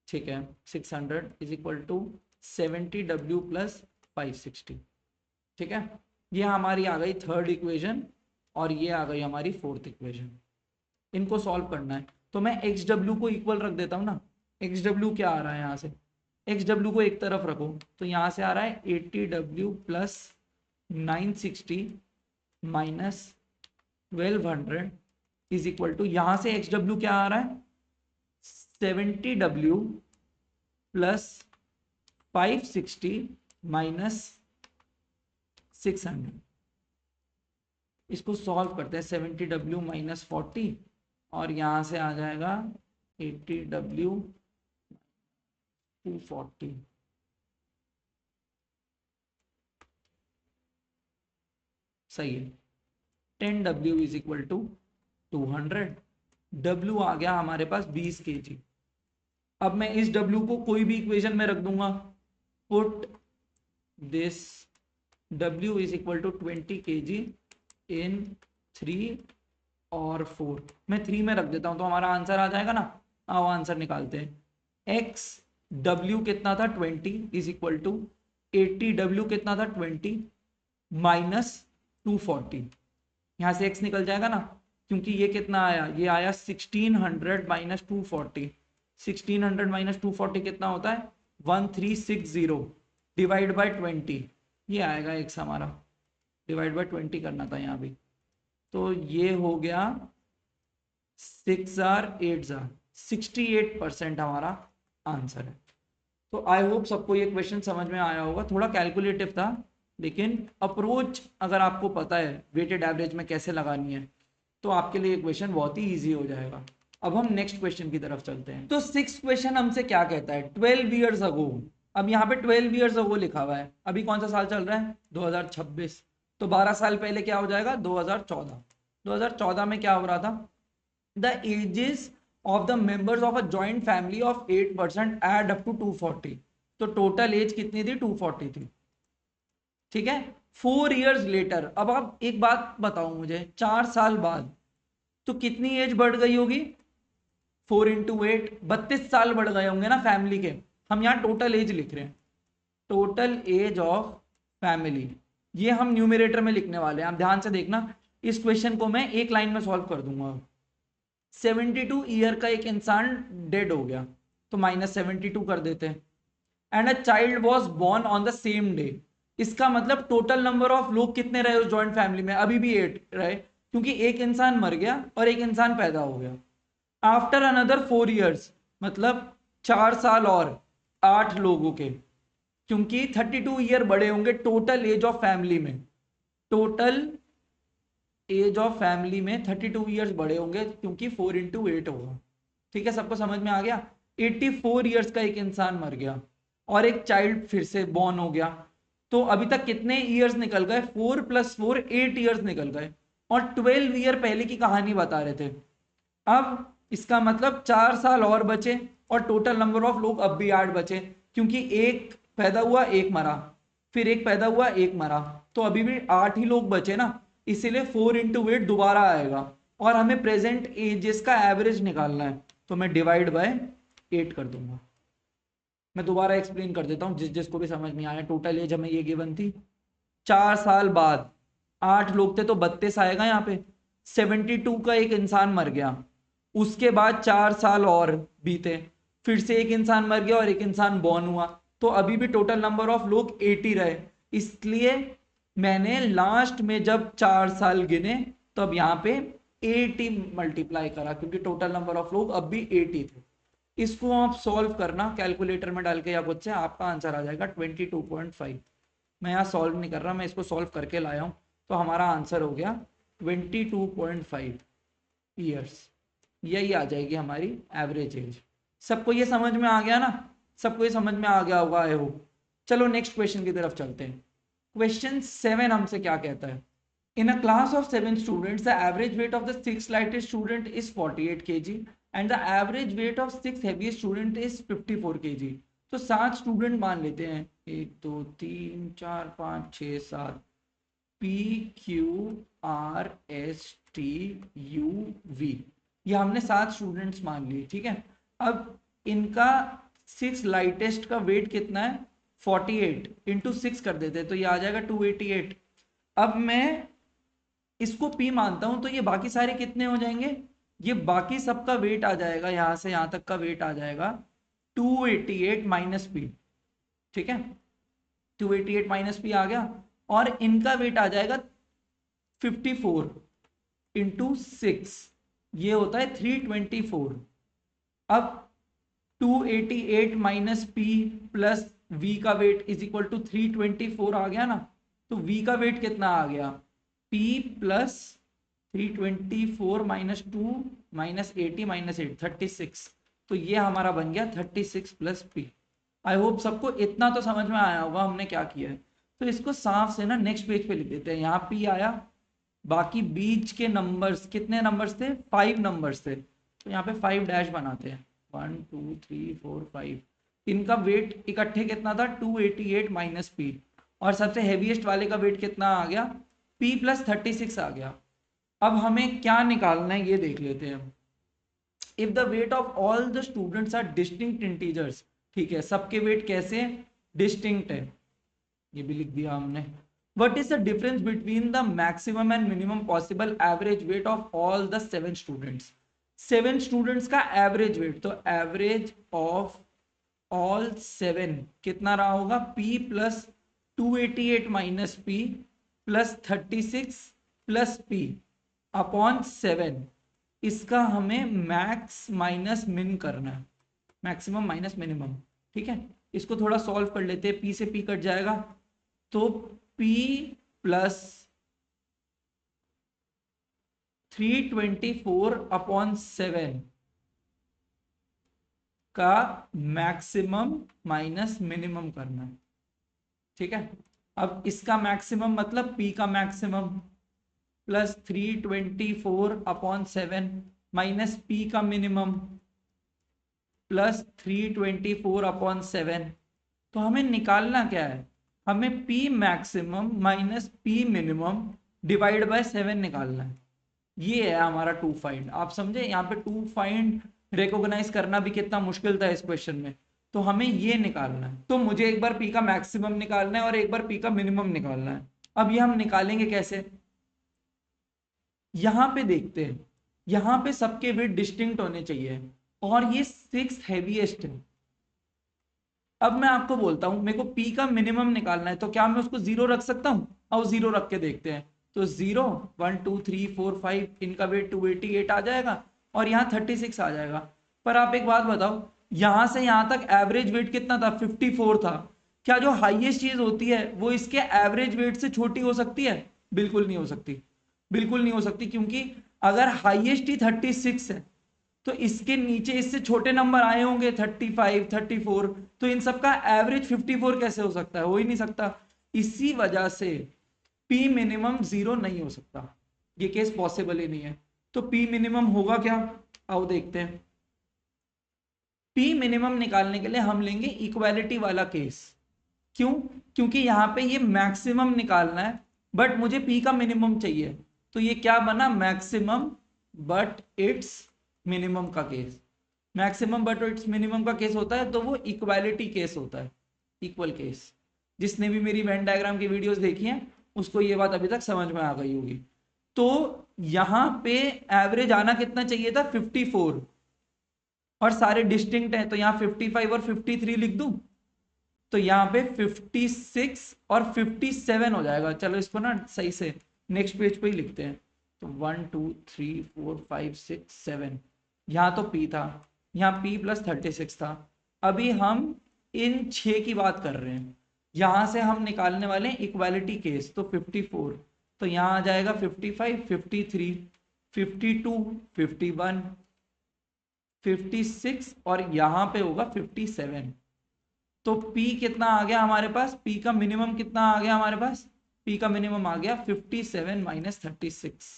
ठीक है, 600 is equal to 70 W plus 560। ठीक है, ये हमारी आ गई थर्ड इक्वेशन और ये आ गई हमारी फोर्थ इक्वेशन। इनको सॉल्व करना है तो मैं एक्स डब्ल्यू को इक्वल रख देता हूँ ना। एक्स डब्ल्यू क्या आ रहा है यहाँ से, एक्स डब्ल्यू को एक तरफ रखो तो यहाँ से आ रहा है 80 W plus 960 minus 1200 is equal to, यहाँ से एक्स डब्ल्यू क्या आ रहा है 70 W प्लस 560 माइनस 600। इसको सॉल्व करते हैं, 70 W माइनस 40 और यहाँ से आ जाएगा 80 W 240। सही है। 10W is equal to 200। W आ गया हमारे पास 20 kg। अब मैं इस W को कोई भी इक्वेशन में रख दूंगा। Put this W is equal to 20 kg in 3 और 4। मैं 3 में रख देता हूं तो हमारा आंसर आ जाएगा ना। आओ आंसर निकालते हैं। x W कितना था 20 इज इक्वल टू 80 W कितना था 20 माइनस 240। यहां से x निकल जाएगा ना, क्योंकि ये कितना आया, ये आया 1600 माइनस 240। 1600 माइनस 240 कितना होता है 1360 डिवाइड बाय 20। ये आएगा x हमारा, डिवाइड बाय 20 करना था यहाँ भी। तो ये हो गया 6 जार 8 जार 68% हमारा आंसर है। तो आई होप सबको ये क्वेश्चन समझ में आया होगा। थोड़ा कैलकुलेटिव था, लेकिन अप्रोच अगर आपको पता है वेटेड एवरेज में कैसे लगानी है तो आपके लिए क्वेश्चन बहुत ही इजी हो जाएगा। अब हम नेक्स्ट क्वेश्चन की तरफ चलते हैं। तो 6th क्वेश्चन हमसे क्या कहता है, 12 ईयर्स अगो। अब यहाँ पे 12 ईयर्स अगो लिखा हुआ है, अभी कौन सा साल चल रहा है 2026। तो 12 साल पहले क्या हो जाएगा 2014। 2014 में क्या हो रहा था, the ages of the members of a joint family of 8% add up to 240। तो टोटल एज कितनी थी 240 थी, ठीक है। 4 इयर्स लेटर, अब आप एक बात बताओ मुझे, 4 साल बाद तो कितनी एज बढ़ गई होगी, 4 इंटू 8 32 साल बढ़ गए होंगे ना फैमिली के। हम यहाँ टोटल एज लिख रहे हैं, टोटल एज ऑफ फैमिली, ये हम न्यूमरेटर में लिखने वाले हैं। आप ध्यान से देखना, इस क्वेश्चन को मैं एक लाइन में सॉल्व कर दूंगा। 72 ईयर का एक इंसान डेड हो गया तो -72 कर देते हैं। And a child was born on the same day. इसका मतलब टोटल नंबर ऑफ लोग कितने रहे उस जॉइंट फैमिली में, अभी भी 8 रहे, क्योंकि एक इंसान मर गया और एक इंसान पैदा हो गया। आफ्टर अनदर 4 इयर्स, मतलब 4 साल और 8 लोगों के, क्योंकि 32 ईयर बड़े होंगे टोटल एज ऑफ फैमिली में। टोटल एज ऑफ फैमिली में 32 ईयर्स बड़े होंगे क्योंकि 4 इंटू 8 होगा। ठीक है, सबको समझ में आ गया। 84 ईयर्स का एक इंसान मर गया और एक चाइल्ड फिर से बॉर्न हो गया। तो अभी तक कितने ईयर्स निकल गए, 4 + 4 8 ईयर्स निकल गए, और 12 ईयर पहले की कहानी बता रहे थे। अब इसका मतलब 4 साल और बचे और टोटल नंबर ऑफ लोग अब भी 8 बचे, क्योंकि एक पैदा हुआ एक मरा, फिर एक पैदा हुआ एक मरा, तो अभी भी 8 ही लोग बचे ना। इसीलिए 4 इंटू 8 दोबारा आएगा और हमें प्रेजेंट एजेस का एवरेज निकालना है, तो मैं डिवाइड बाय 8 कर दूंगा। मैं दोबारा एक्सप्लेन कर देता हूँ जिसको भी समझ नहीं आया। टोटल एज हमें ये गिवन थी, 4 साल बाद 8 लोग थे तो 32 आएगा यहाँ पे। 72 का एक इंसान मर गया, उसके बाद 4 साल और बीते, फिर से एक इंसान मर गया और एक इंसान बॉर्न हुआ, तो अभी भी टोटल नंबर ऑफ लोग 80 रहे। इसलिए मैंने लास्ट में जब 4 साल गिने तो अब यहाँ पे 80 मल्टीप्लाई करा, क्योंकि टोटल नंबर ऑफ लोग अब भी 80 थे। इसको आप सॉल्व करना कैलकुलेटर में डाल के या खुद से, आपका आंसर आ जाएगा 22.5। मैं यहाँ सॉल्व नहीं कर रहा, मैं इसको सॉल्व करके लाया हूँ, तो हमारा आंसर हो गया 22.5 ईयर्स। यही आ जाएगी हमारी एवरेज एज। सबको ये समझ में आ गया ना, सबको ये समझ में आ गया होगा आई होप। चलो नेक्स्ट क्वेश्चन की तरफ चलते हैं। क्वेश्चन 7 हमसे क्या कहता है, in a class of 7 students the average weight of the 6 lightest student is 48 kg and the average weight of 6 heaviest student is 54 kg। तो 7 स्टूडेंट मान लेते हैं, 1 2 3 4 5 6 7, PQRSTUV, ये हमने 7 स्टूडेंट्स मान लिए, ठीक है। अब इनका 6 लाइटेस्ट का वेट कितना है 48 इंटू 6 कर देते हैं तो ये आ जाएगा 288। अब मैं इसको P मानता हूं तो ये बाकी सारे कितने हो जाएंगे, ये बाकी सबका वेट आ जाएगा, यहां से यहां तक का वेट आ जाएगा 288 माइनस P, ठीक है। 288 माइनस P आ गया और इनका वेट आ जाएगा 54 इंटू 6, ये होता है 324। अब 288 माइनस P प्लस V का वेट इज इक्वल टू 324 आ गया ना। तो V का वेट कितना आ गया, P plus 324 minus 2 minus 80 minus 8 36। तो ये हमारा बन गया 36 प्लस P। आई होप सबको इतना तो समझ में आया होगा हमने क्या किया है। तो इसको साफ से ना नेक्स्ट पेज पे लिख देते हैं। यहाँ पी आया, बाकी बीच के नंबर्स, कितने नंबर्स थे, 5 नंबर्स थे, तो यहाँ पे 5 डैश बनाते हैं, 1 2 3 4 5। इनका वेट इकट्ठे कितना था, 288 माइनस पी, और सबसे हेवीएस्ट वाले का वेट कितना आ गया, p प्लस 36 आ गया। अब हमें क्या निकालना है ये देख लेते हैं। If the weight of all the students are distinct integers, ठीक है, सबके वेट कैसे, डिस्टिंक्ट है, ये भी लिख दिया हमने। What is the difference between the maximum and minimum possible average weight of all the 7 students? 7 students का average weight, तो average of all 7 कितना रहा होगा, p plus 288 minus p plus 36 plus p upon 7। इसका हमें मैक्स माइनस मिन करना है, मैक्सिमम माइनस मिनिमम, ठीक है। इसको थोड़ा सॉल्व कर लेते हैं, p से p कट जाएगा, तो p प्लस 324 अपॉन 7 का मैक्सिमम माइनस मिनिमम करना है, ठीक है। अब इसका मैक्सिमम मतलब p का maximum plus 324 upon 7 minus p का मिनिमम प्लस 324 अपॉन 7। तो हमें निकालना क्या है, हमें p maximum minus p minimum divide by 7 निकालना है। ये है हमारा टू फाइंड। आप समझे, यहाँ पे टू फाइंड रिकॉग्नाइज करना भी कितना मुश्किल था इस क्वेश्चन में, तो हमें ये निकालना है। तो मुझे एक बार p का मैक्सिमम निकालना है और एक बार p का मिनिमम निकालना है। अब ये हम निकालेंगे कैसे, यहाँ पे देखते हैं, यहाँ पे सबके वेट डिस्टिंक्ट होने चाहिए और ये 6 हैवीएस्ट है। अब मैं आपको बोलता हूं मेरे को p का मिनिमम निकालना है, तो क्या मैं उसको 0 रख सकता हूं, और 0 रख के देखते हैं। तो 0 1 2 3 4 5, इनका वेट 288 आ जाएगा और यहाँ 36 आ जाएगा। पर आप एक बात बताओ, यहां से यहां तक एवरेज वेट कितना था, 54 था। क्या जो हाईएस्ट चीज होती है वो इसके एवरेज वेट से छोटी हो सकती है, बिल्कुल नहीं हो सकती, बिल्कुल नहीं हो सकती, क्योंकि अगर हाईएस्ट ही 36 है तो इसके नीचे इससे छोटे नंबर आए होंगे 35 34, तो इन सब का एवरेज 54 कैसे हो सकता है, हो ही नहीं सकता। इसी वजह से p मिनिमम 0 नहीं हो सकता, ये केस पॉसिबल ही नहीं है। तो p मिनिमम होगा क्या, आओ देखते हैं। p मिनिमम निकालने के लिए हम लेंगे इक्वालिटी वाला केस। क्यों, क्योंकि यहाँ पे ये मैक्सिमम निकालना है बट मुझे p का मिनिमम चाहिए, तो ये क्या बना, मैक्सिमम बट इट्स मिनिमम का case. Maximum but it's minimum का केस होता है तो वो इक्वालिटी केस होता है, इक्वल केस। जिसने भी मेरी वेन डायग्राम की वीडियोस देखी हैं उसको ये बात अभी तक समझ में आ गई होगी। तो यहाँ पे एवरेज आना कितना चाहिए था, 54, और सारे डिस्टिंक्ट हैं तो यहाँ 55 और 53 लिख दूं, तो यहाँ पे 56 और 57 हो जाएगा। चलो इसको ना सही से नेक्स्ट पेज पे ही लिखते हैं। तो 1 2 3 4 5 6 7, यहाँ तो p था, यहाँ p प्लस 36 था। अभी हम इन 6 की बात कर रहे हैं, यहाँ से हम निकालने वाले हैं इक्वालिटी केस। तो 54, तो यहाँ आ जाएगा 55 53 52 51 56 और यहाँ पे होगा 57। तो p कितना आ गया हमारे पास, p का मिनिमम कितना आ गया हमारे पास, p का मिनिमम आ गया 57 माइनस 36,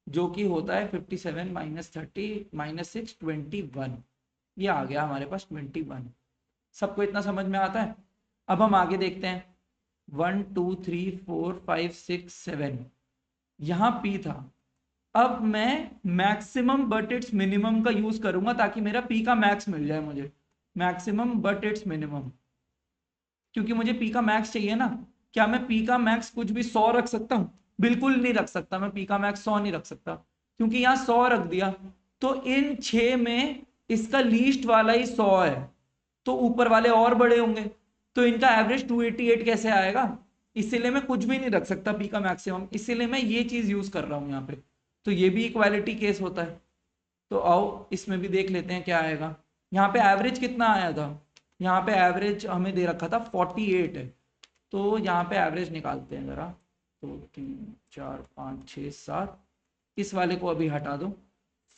जो कि होता है 57 माइनस 30 माइनस 6 21। ये आ गया हमारे पास 21। सबको इतना समझ में आता है। अब हम आगे देखते हैं, 1 2 3 4 5 6 7, यहाँ p था। अब मैं मैक्सिमम बट इट्स मिनिमम का यूज करूंगा ताकि मेरा p का मैक्स मिल जाए मुझे, मैक्सिमम बट इट्स मिनिमम, क्योंकि मुझे p का मैक्स चाहिए ना। क्या मैं p का मैक्स कुछ भी 100 रख सकता हूँ, बिल्कुल नहीं रख सकता, मैं p का मैक्स 100 नहीं रख सकता, क्योंकि यहाँ 100 रख दिया तो इन 6 में इसका लीस्ट वाला ही 100 है, तो ऊपर वाले और बड़े होंगे, तो इनका एवरेज 288 कैसे आएगा। इसीलिए मैं कुछ भी नहीं रख सकता p का मैक्सिमम, इसीलिए मैं ये चीज यूज कर रहा हूँ यहाँ पे। तो ये भी इक्वालिटी केस होता है। तो आओ इसमें भी देख लेते हैं क्या आएगा। यहाँ पे एवरेज कितना आया था, यहाँ पे एवरेज हमें दे रखा था 48 है, तो यहाँ पे एवरेज निकालते हैं जरा। 2 3 4 5 6 7, इस वाले को अभी हटा दो,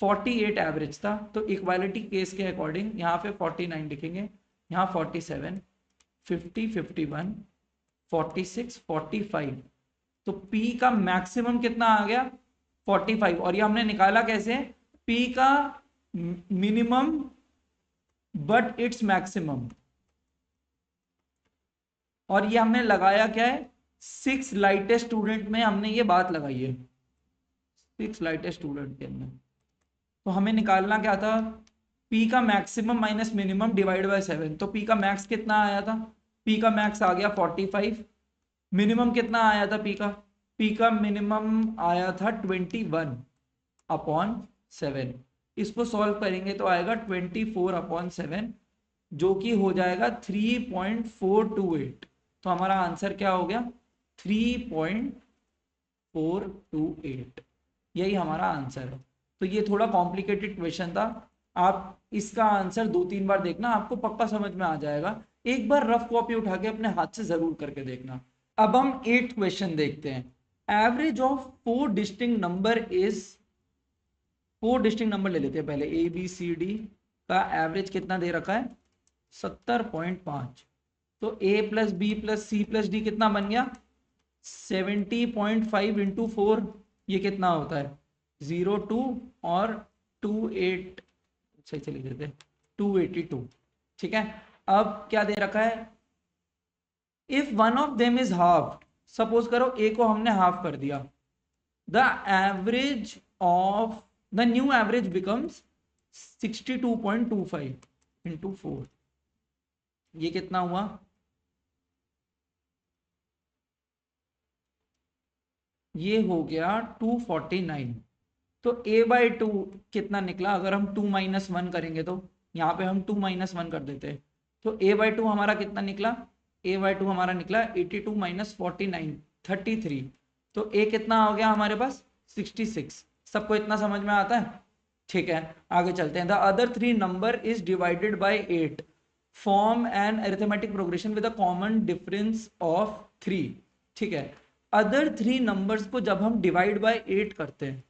48 एवरेज था, तो इक्वालिटी केस के अकॉर्डिंग यहाँ पे 49 लिखेंगे, यहाँ 47 50 51 46, 45, तो P का मैक्सिमम कितना आ गया 45, और ये हमने निकाला कैसे, P का मिनिमम बट इट्स मैक्सिमम, और ये हमने लगाया क्या है 6 लाइटेस्ट स्टूडेंट में हमने ये बात लगाई है, 6 लाइटेस्ट स्टूडेंट के अंदर। तो हमें निकालना क्या था, P का maximum minus minimum divide by 7, तो P का मैक्स कितना आया था, P का मैक्स आ गया 45, मिनिमम कितना आया था P का मिनिमम आया था 21/7, इसको सॉल्व करेंगे तो आएगा 24/7, जो कि हो जाएगा 3.428, तो हमारा आंसर क्या हो गया 3.428, यही हमारा आंसर है। तो ये थोड़ा कॉम्प्लिकेटेड क्वेश्चन था, आप इसका आंसर 2-3 बार देखना, आपको पक्का समझ में आ जाएगा, एक बार रफ कॉपी उठा के अपने हाथ से जरूर करके देखना। अब हम 8th क्वेश्चन देखते हैं, average of 4 distinct number is, 4 distinct number ले लेते हैं पहले, ए बी सी डी का एवरेज कितना दे रखा है 70.5, तो a plus B plus C plus D कितना बन गया 70.5 इंटू 4, ये कितना होता है 02 और 28, सही चली देते 282, ठीक है। अब क्या दे रखा है, if one of them is half, suppose करो a को हमने हाफ कर दिया, the average of the new average becomes 62.25 into 4, ये कितना हुआ, ये हो गया 249, तो a/2 कितना निकला, अगर हम 2 - 1 करेंगे तो यहाँ पे हम 2 - 1 कर देते हैं, तो a/2 हमारा कितना निकला, a/2 हमारा निकला 82 - 49 33, तो a कितना हो गया हमारे पास 66, सबको इतना समझ में आता है, ठीक है। आगे चलते हैं, the other 3 number is divided by 8, form an arithmetic progression with a common difference of 3, ठीक है। अदर 3 नंबर्स को जब हम डिवाइड बाय 8 करते हैं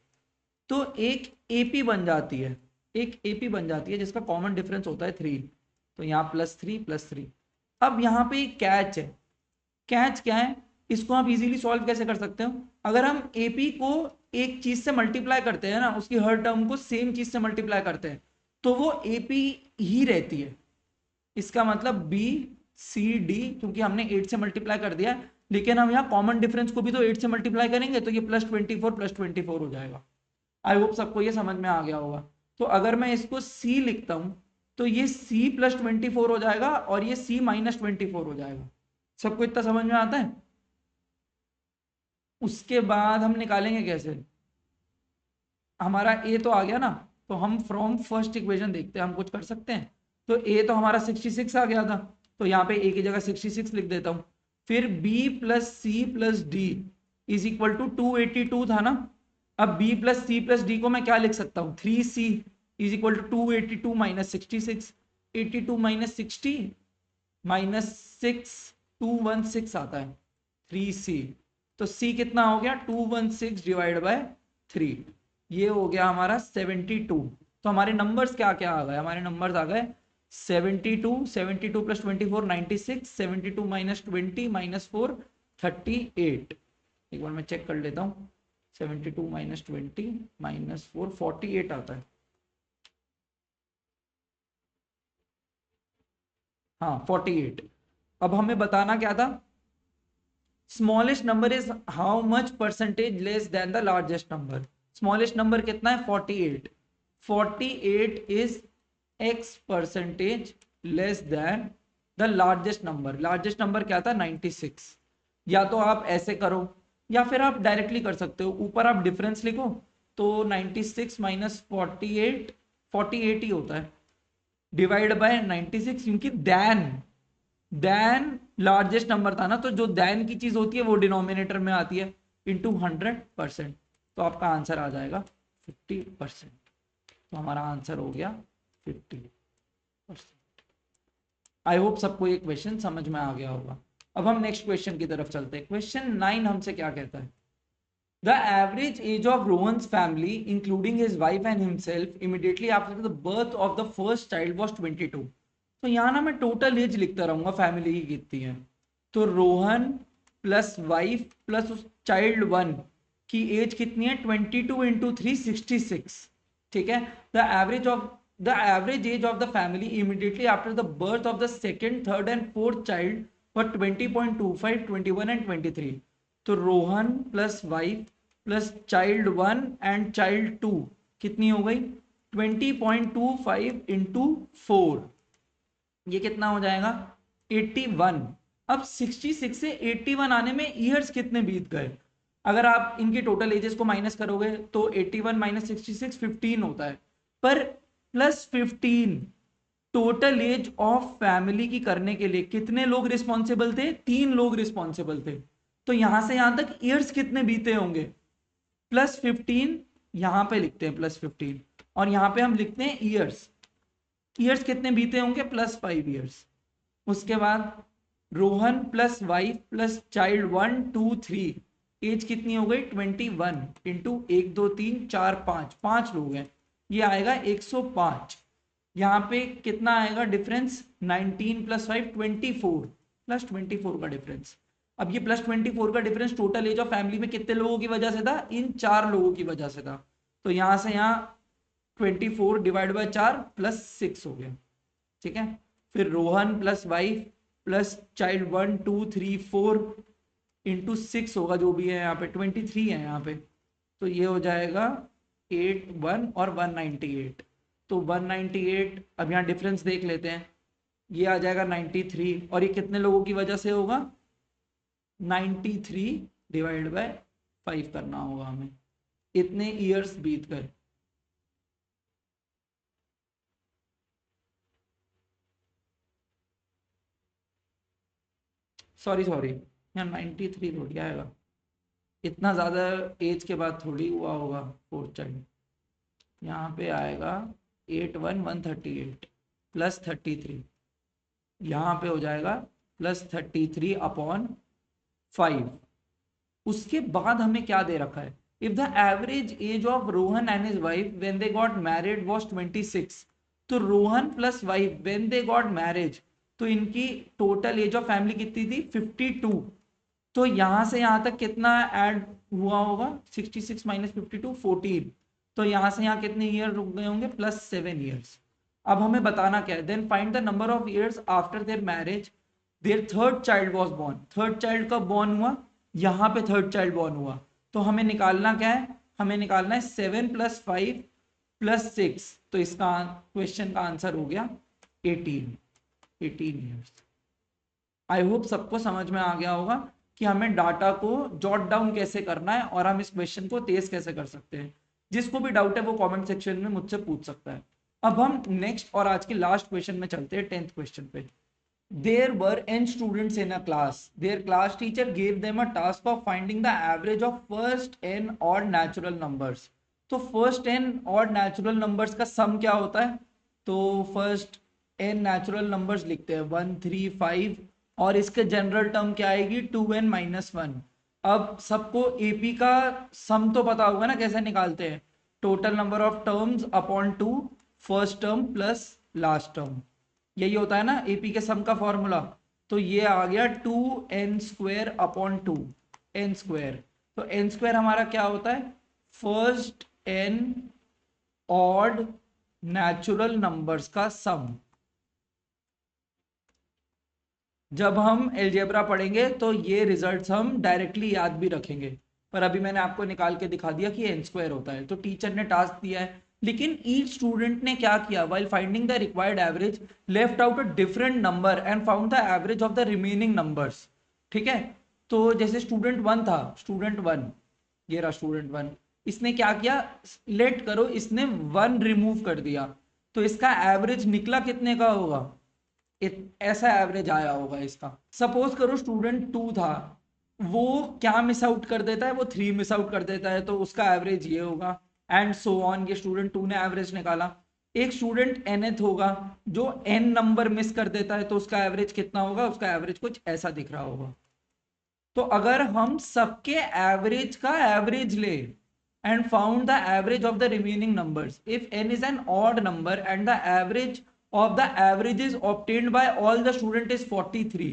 तो एक एपी बन जाती है, एक एपी बन जाती है जिसका कॉमन डिफरेंस होता है 3, तो यहाँ +3 अब यहाँ पे एक कैच है, कैच क्या है, इसको आप इजीली सॉल्व कैसे कर सकते हो, अगर हम एपी को एक चीज से मल्टीप्लाई करते हैं ना, उसकी हर टर्म को सेम चीज से मल्टीप्लाई करते हैं तो वो एपी ही रहती है, इसका मतलब बी सी डी, क्योंकि हमने 8 से मल्टीप्लाई कर दिया है, लेकिन हम यहाँ कॉमन डिफरेंस को भी तो 8 से मल्टीप्लाई करेंगे, तो ये +24 हो जाएगा। आई होप सबको ये समझ में आ गया होगा। तो अगर मैं इसको C लिखता हूं तो ये C +24 हो जाएगा और ये C -24 हो जाएगा, सबको इतना समझ में आता है। उसके बाद हम निकालेंगे कैसे, हमारा A तो आ गया ना, तो हम फ्रॉम फर्स्ट इक्वेशन देखते हैं हम कुछ कर सकते हैं, तो A तो हमारा 66 आ गया था, तो यहाँ पे A की जगह 66 लिख देता हूँ, फिर B + C + D = 282 था ना, अब B + C + D को मैं क्या लिख सकता हूँ 3C = 282 - 66, 82 - 60 -6 216 आता है 3C, तो C कितना हो गया 216 / 3, ये हो गया हमारा 72, तो हमारे नंबर्स क्या क्या आ गए, हमारे नंबर्स आ गए 72 + 24 96, 72 - 20 - 4 38, एक बार मैं चेक कर लेता हूँ, 72 - 20 - 4 48 आता है, हाँ 48। अब हमें बताना क्या था, smallest number is how much percentage less than the largest number, smallest number कितना है 48, 48 is x% less than the largest number, largest number क्या था 96, या तो आप ऐसे करो या फिर आप डायरेक्टली कर सकते हो, ऊपर आप डिफरेंस लिखो तो 96 - 48 48 ही होता है, डिवाइड बाय 96, क्योंकि देन लार्जेस्ट नंबर था ना, तो जो देन की चीज होती है वो डिनोमिनेटर में आती है, इंटू 100%, तो आपका आंसर आ जाएगा 50%, तो हमारा आंसर हो गया 50%। आई होप सबको ये क्वेश्चन समझ में आ गया होगा। अब हम नेक्स्ट क्वेश्चन की तरफ चलते हैं, क्वेश्चन 9 हमसे क्या कहता है, the average age of Rohan's family including his wife and himself immediately after the birth of the first child was 22, तो यहाँ ना मैं टोटल एज लिखता रहूंगा फैमिली की कितनी है, तो रोहन प्लस वाइफ प्लस उस चाइल्ड 1 की एज कितनी है 22 इंटू 3 66। ठीक है, the average age of the family immediately after the birth of the second third and fourth child for 20.25 21 and 23। तो Rohan plus wife plus child 1 and child 2 कितनी हो गई 20.25 इंटू 4, ये कितना हो जाएगा 81। अब 66 से 81 आने में ईयर्स कितने बीत गए, अगर आप इनकी टोटल एजेस को माइनस करोगे तो 81 माइनस 66 15 होता है, पर plus 15 total age of family की करने के लिए कितने लोग रिस्पॉन्सिबल थे, 3 लोग रिस्पॉन्सिबल थे। तो यहां से यहां तक ईयर्स कितने बीते होंगे प्लस 15, यहां पे लिखते हैं प्लस 15 और यहां पे हम लिखते हैं ईयर्स, ईयर्स कितने बीते होंगे प्लस 5 ईयर्स। उसके बाद Rohan plus wife plus child 1 2 3 age कितनी हो गई 21 इंटू 1 2 3 4 5, 5 लोग हैं, ये आएगा 105। यहाँ पे कितना आएगा डिफरेंस 19 प्लस 5 24 प्लस 24 का डिफरेंस। अब ये प्लस 24 का difference total age of family में कितने लोगों की वजह से था, इन 4 लोगों की वजह से था। तो यहाँ से यहाँ 24 डिवाइड बाय 4 प्लस 6 हो गया। ठीक है, फिर Rohan plus wife plus child 1 2 3 4 into 6 होगा, जो भी है यहाँ पे 23 है यहाँ पे, तो ये हो जाएगा 8 1 और 198। तो 198, अब यहाँ डिफरेंस देख लेते हैं, ये आ जाएगा 93 और ये कितने लोगों की वजह से होगा 93 डिवाइड बाय 5 करना होगा हमें, इतने ईयर्स बीत गए। सॉरी यहाँ 93 थोड़ी आएगा, इतना ज़्यादा एज के बाद थोड़ी हुआ होगा फोर्थ चाइल्ड। यहाँ पे आएगा 8 1 138 प्लस 33, यहाँ पे हो जाएगा प्लस 33 अपॉन 5। उसके बाद हमें क्या दे रखा है, if the average age of Rohan and his wife when they got married was 26, तो Rohan plus wife when they got marriage, तो इनकी टोटल एज ऑफ फैमिली कितनी थी 52। तो यहां से यहां तक कितना ऐड हुआ होगा 66 माइनस 52 14, तो यहां से यहां कितने ईयर रुक गए होंगे प्लस 7 ईयर्स। अब हमें बताना क्या है, then find the number of years after their marriage their third child was born. Third child कब बोर्न हुआ, यहाँ पे थर्ड चाइल्ड बोर्न हुआ, तो हमें निकालना क्या है, हमें निकालना है 7 प्लस 5 प्लस 6, तो इसका क्वेश्चन का आंसर हो गया 18 ईयर्स। आई होप सबको समझ में आ गया होगा कि हमें डाटा को जॉट डाउन कैसे करना है और हम इस क्वेश्चन को तेज कैसे कर सकते हैं। जिसको भी डाउट है वो कमेंट सेक्शन में मुझसे पूछ सकता है। अब हम नेक्स्ट और आज के लास्ट क्वेश्चन में चलते हैं, 10th क्वेश्चन पे। There were n students in a class. Their class teacher gave them a task of finding the average of first n odd natural numbers. तो first n odd natural numbers का sum क्या होता है, तो first n natural numbers लिखते हैं 1 3 5 और इसके जनरल टर्म क्या आएगी 2n माइनस 1। अब सबको एपी का सम तो पता होगा ना कैसे निकालते हैं, total number of terms upon 2 first term plus last term, यही होता है ना एपी के सम का फॉर्मूला। तो ये आ गया 2n square upon 2 n square. तो n स्क्वायर हमारा क्या होता है, first n odd natural numbers का सम। जब हम एलजेब्रा पढ़ेंगे तो ये रिजल्ट्स हम डायरेक्टली याद भी रखेंगे, पर अभी मैंने आपको निकाल के दिखा दिया कि n स्क्वायर होता है। तो टीचर ने टास्क दिया है, लेकिन ईच स्टूडेंट ने क्या किया, while finding the required average left out a different number and found the average of the remaining numbers. ठीक है, तो जैसे स्टूडेंट 1 था, स्टूडेंट 1, ये रहा स्टूडेंट 1, इसने क्या किया, लेट करो इसने 1 रिमूव कर दिया, तो इसका एवरेज निकला कितने का होगा, ऐसा एवरेज आया होगा इसका। सपोज करो स्टूडेंट 2 था, वो क्या मिस आउट कर देता है, वो 3 मिस आउट कर देता है, तो उसका एवरेज ये होगा एंड सो ऑन। ये स्टूडेंट 2 ने एवरेज निकाला। एक स्टूडेंट nth होगा जो n नंबर मिस कर देता है, तो उसका एवरेज कितना होगा, उसका एवरेज कुछ ऐसा दिख रहा होगा। तो अगर हम सबके एवरेज का एवरेज ले and found the average of the remaining numbers, if n is an odd number and the average of the averages obtained by all the student is 43,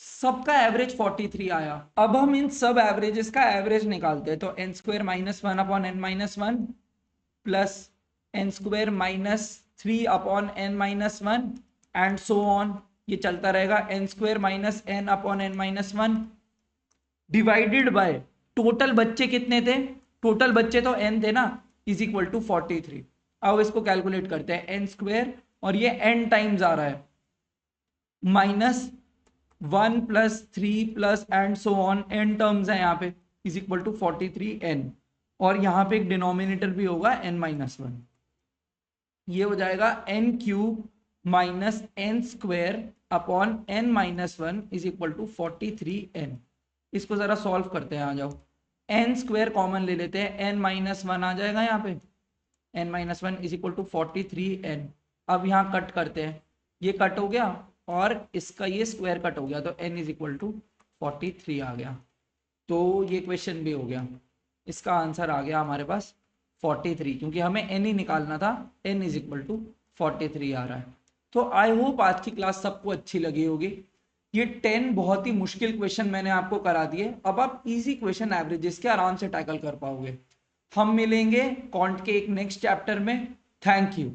सबका एवरेज 43 आया। अब हम इन सब एवरेजेस का एवरेज निकालते हैं, तो n square minus one upon n minus one plus n square minus three upon n minus one and so on, ये चलता रहेगा। N square minus n upon n minus one divided by total बच्चे कितने थे, total बच्चे तो n थे ना, इज इक्वल टू 43। अब इसको कैलकुलेट करते हैं, एन स्क्वायर और ये n टाइम्स आ रहा है, minus one plus three plus and so on, n terms है यहाँ पे, इज इक्वल टू 43n, और यहाँ पे एक डिनोमिनेटर भी होगा n माइनस वन, ये हो जाएगा n cube minus n square upon n minus one is equal to 43n। इसको जरा सॉल्व करते हैं, आ जाओ। एन स्क्वायर कॉमन ले लेते हैं, एन माइनस वन आ जाएगा यहाँ पे, n minus one is equal to 43n। अब यहाँ कट करते हैं, ये कट हो गया और इसका ये स्क्वायर कट हो गया, तो n इज इक्वल टू 43 आ गया। तो ये क्वेश्चन भी हो गया, इसका आंसर आ गया हमारे पास 43, क्योंकि हमें n ही निकालना था, n इज इक्वल टू 43 आ रहा है। तो आई होप आज की क्लास सबको अच्छी लगी होगी। ये 10 बहुत ही मुश्किल क्वेश्चन मैंने आपको करा दिए, अब आप इजी क्वेश्चन एवरेजेस के आराम से टैकल कर पाओगे। हम मिलेंगे कॉन्ट के एक नेक्स्ट चैप्टर में। Thank you.